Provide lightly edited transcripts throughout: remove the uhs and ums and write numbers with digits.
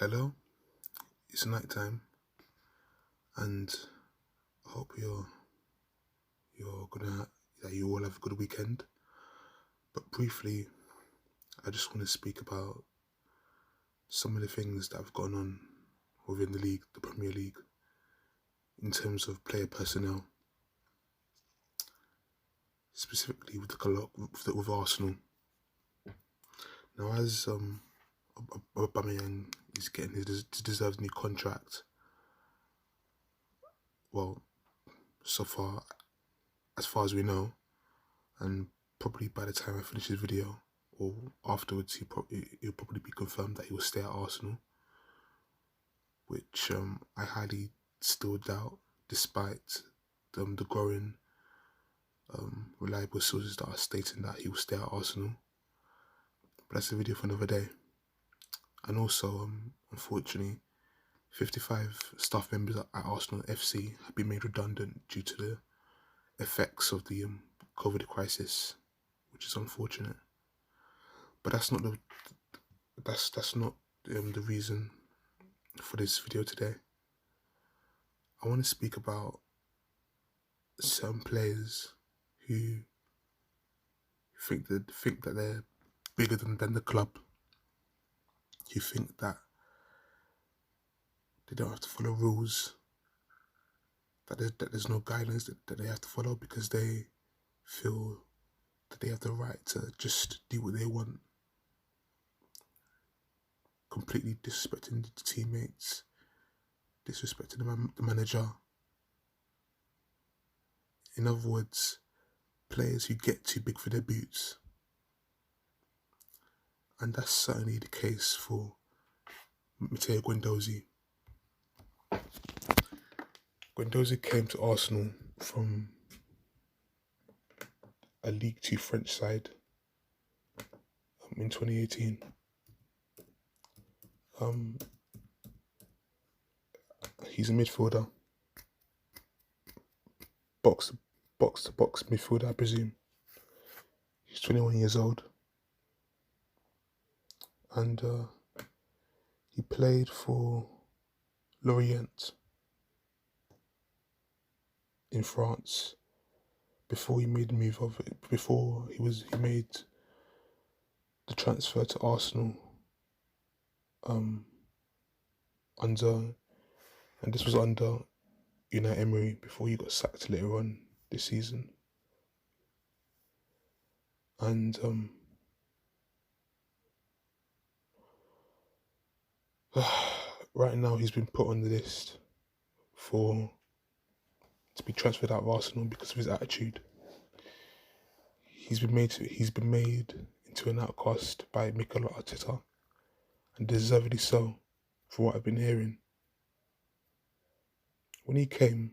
Hello, it's night time, and I hope you're gonna that you all have a good weekend. But briefly, I just want to speak about some of the things that have gone on within the league, the Premier League, in terms of player personnel, specifically with with Arsenal. Now, as Aubameyang is getting his deserved new contract, well, so far, as far as we know, and probably by the time I finish this video or afterwards, he'll probably be confirmed that he will stay at Arsenal, which I highly still doubt, despite the growing reliable sources that are stating that he will stay at Arsenal. But that's a video for another day. And also, unfortunately, 55 staff members at Arsenal FC have been made redundant due to the effects of the COVID crisis, which is unfortunate. But that's not the reason for this video today. I want to speak about certain players who think that they're bigger than the club. Who think that they don't have to follow rules, that there's no guidelines that they have to follow because they feel that they have the right to just do what they want, completely disrespecting the teammates, disrespecting the manager. In other words, players who get too big for their boots. And that's certainly the case for Matteo Guendouzi. Guendouzi came to Arsenal from a League Two French side in 2018. He's a midfielder, box to box midfielder, I presume. He's 21 years old, and he played for Lorient in France before he made the move of it. Before he made the transfer to Arsenal. And this was under Unai Emery before he got sacked later on this season. And right now he's been put on the list to be transferred out of Arsenal because of his attitude. He's been made into an outcast by Mikel Arteta, and deservedly so, from what I've been hearing. When he came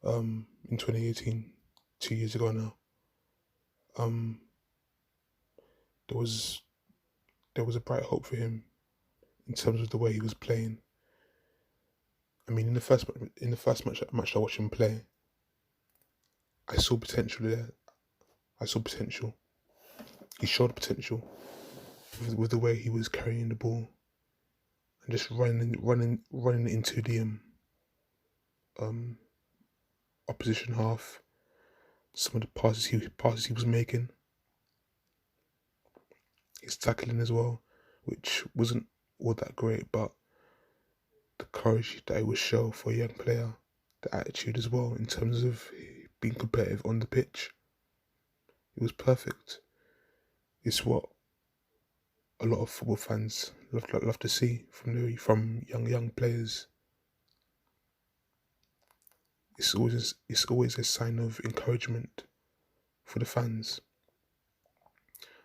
in 2018, 2 years ago now, there was a bright hope for him in terms of the way he was playing. I mean, in the first match I watched him play, I saw potential there. I saw potential. He showed potential with the way he was carrying the ball and just running into the opposition half. Some of the passes he was making, his tackling as well, which wasn't all that great, but the courage that he would show for a young player, the attitude as well in terms of being competitive on the pitch, it was perfect. It's what a lot of football fans love to see from young players. It's always a sign of encouragement for the fans.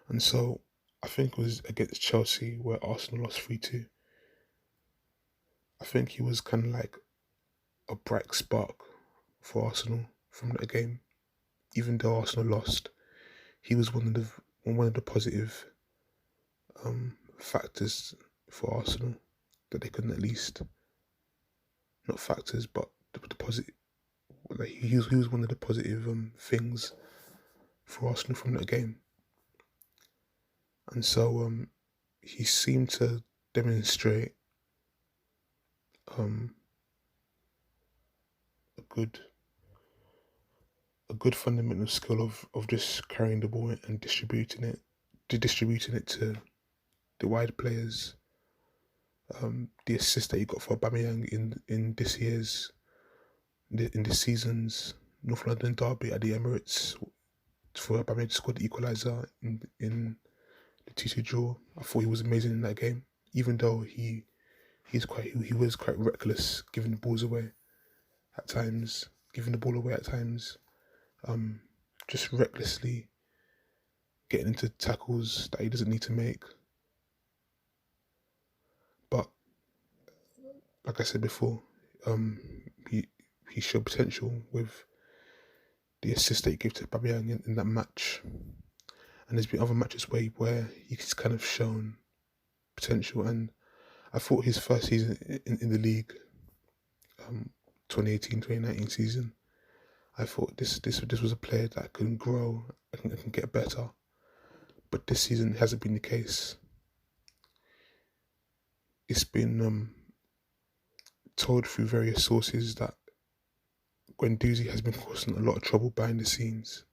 And so I think it was against Chelsea where Arsenal lost 3-2. I think he was kind of like a bright spark for Arsenal from that game. Even though Arsenal lost, he was one of the positive factors for Arsenal that they couldn't, at least not factors, but the positive. Like he was one of the positive things for Arsenal from that game. And so he seemed to demonstrate um, a good fundamental skill of just carrying the ball and distributing it to the wide players. The assist that he got for Aubameyang in this season's North London derby at the Emirates for Aubameyang to score the equaliser in the 2-2 draw. I thought he was amazing in that game, even though he was quite reckless, giving the balls away at times, just recklessly getting into tackles that he doesn't need to make. But like I said before, he showed potential with the assist that he gave to Aubameyang in that match. And there's been other matches where he's kind of shown potential. And I thought his first season in the league, 2018-2019 season, I thought this was a player that can grow and can get better. But this season hasn't been the case. It's been told through various sources that Guendouzi has been causing a lot of trouble behind the scenes,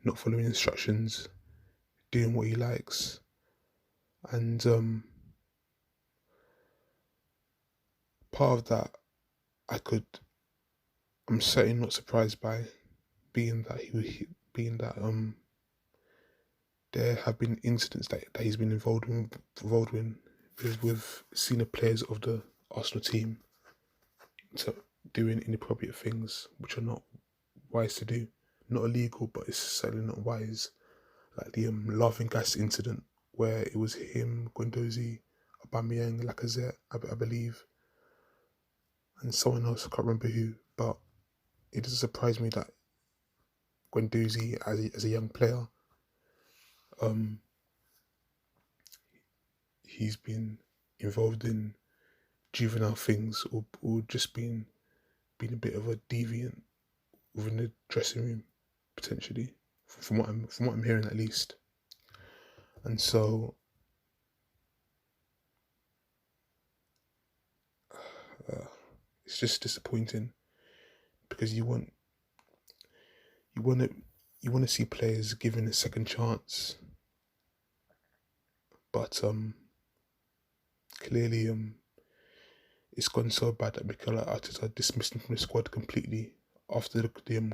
not following instructions, doing what he likes. And part of that I'm certainly not surprised by, being that there have been incidents that he's been involved with senior players of the Arsenal team doing inappropriate things which are not wise to do. Not illegal, but it's certainly not wise. Like the laughing gas incident, where it was him, Guendouzi, Aubameyang, Lacazette, I believe, and someone else, I can't remember who. But it doesn't surprise me that Guendouzi, as a young player, he's been involved in juvenile things, or just being a bit of a deviant within the dressing room, potentially, from what I'm hearing at least. And so it's just disappointing, because you want to see players given a second chance, but clearly it's gone so bad that Mikel Arteta dismissed him from the squad completely after the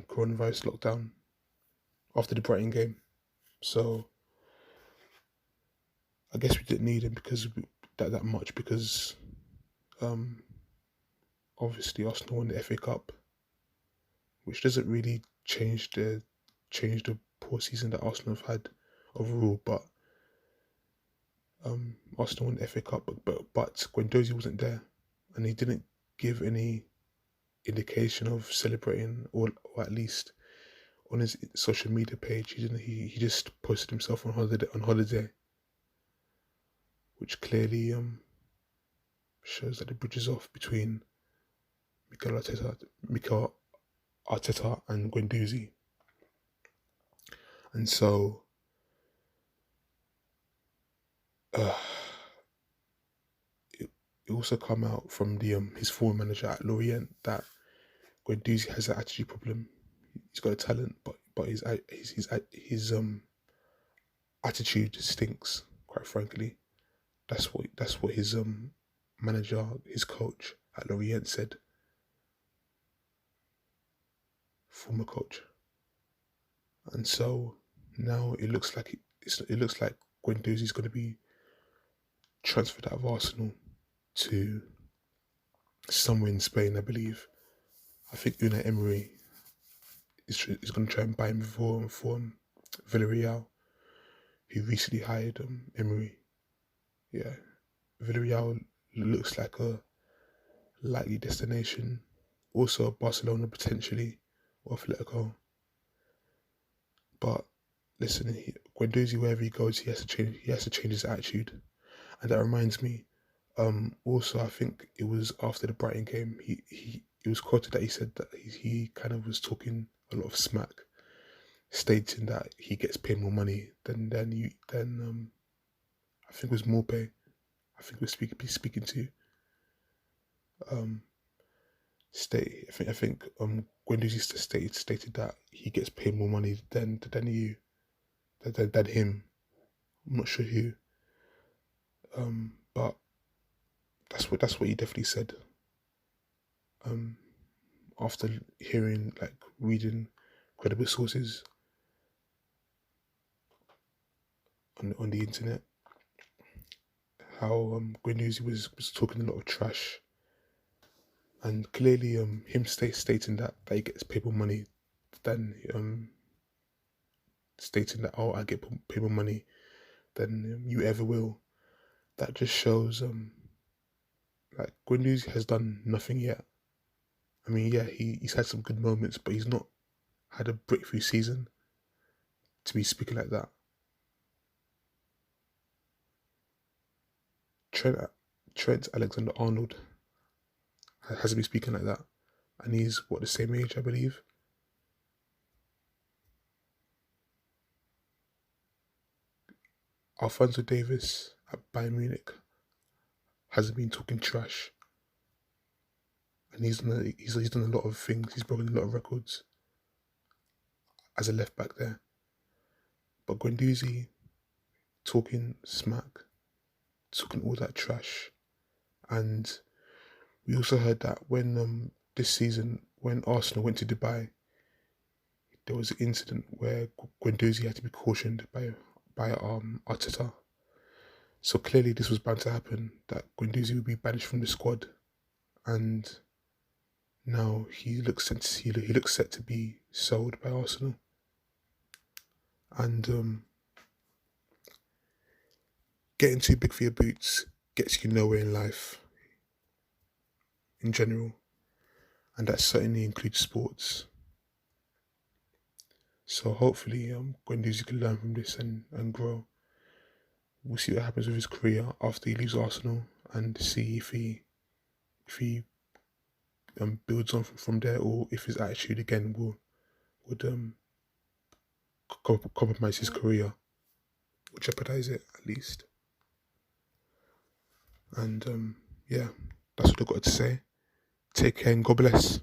coronavirus lockdown, after the Brighton game. So I guess we didn't need him because that much, because obviously Arsenal won the FA Cup, which doesn't really change the poor season that Arsenal have had overall. But Arsenal won the FA Cup, but Guendouzi wasn't there, and he didn't give any indication of celebrating, or at least on his social media page, he just posted himself on holiday, which clearly shows that the bridge is off between Mikel Arteta and Guendouzi. And so it also come out from his former manager at Lorient that Guendouzi has an attitude problem. He's got a talent, but his attitude stinks, quite frankly. That's what his manager, his coach at Lorient said. Former coach. And so now it looks like Guendouzi's going to be transferred out of Arsenal to somewhere in Spain, I believe. I think Unai Emery is going to try and buy him for Villarreal, who recently hired Emery. Yeah, Villarreal looks like a likely destination. Also Barcelona potentially, or Atletico. But listen, Guendouzi, wherever he goes, he has to change his attitude. And that reminds me, also I think it was after the Brighton game, he was quoted that he said that he kind of was talking a lot of smack, stating that he gets paid more money than I think it was Morpay. I think we're speaking to, I think Guendouzi stated that he gets paid more money than him. I'm not sure who, but that's what he definitely said. After reading credible sources on the internet, how Guendouzi was talking a lot of trash, and clearly him stating that he gets paid more money than stating that, oh, I get paid more money than you ever will. That just shows like Guendouzi has done nothing yet. I mean, yeah, he's had some good moments, but he's not had a breakthrough season to be speaking like that. Trent Alexander-Arnold hasn't been speaking like that, and he's the same age, I believe. Alphonso Davies at Bayern Munich hasn't been talking trash, and he's done a lot of things. He's broken a lot of records as a left back there. But Guendouzi talking smack, talking all that trash, and we also heard that when this season, when Arsenal went to Dubai, there was an incident where Guendouzi had to be cautioned by Arteta. So clearly this was bound to happen, that Guendouzi would be banished from the squad, and now he looks set to be sold by Arsenal. And getting too big for your boots gets you nowhere in life in general, and that certainly includes sports. So hopefully Guendouzi can learn from this and grow. We'll see what happens with his career after he leaves Arsenal, and see if he builds on from there, or if his attitude again would compromise his career, or jeopardize it at least. And yeah, that's what I've got to say. Take care and God bless.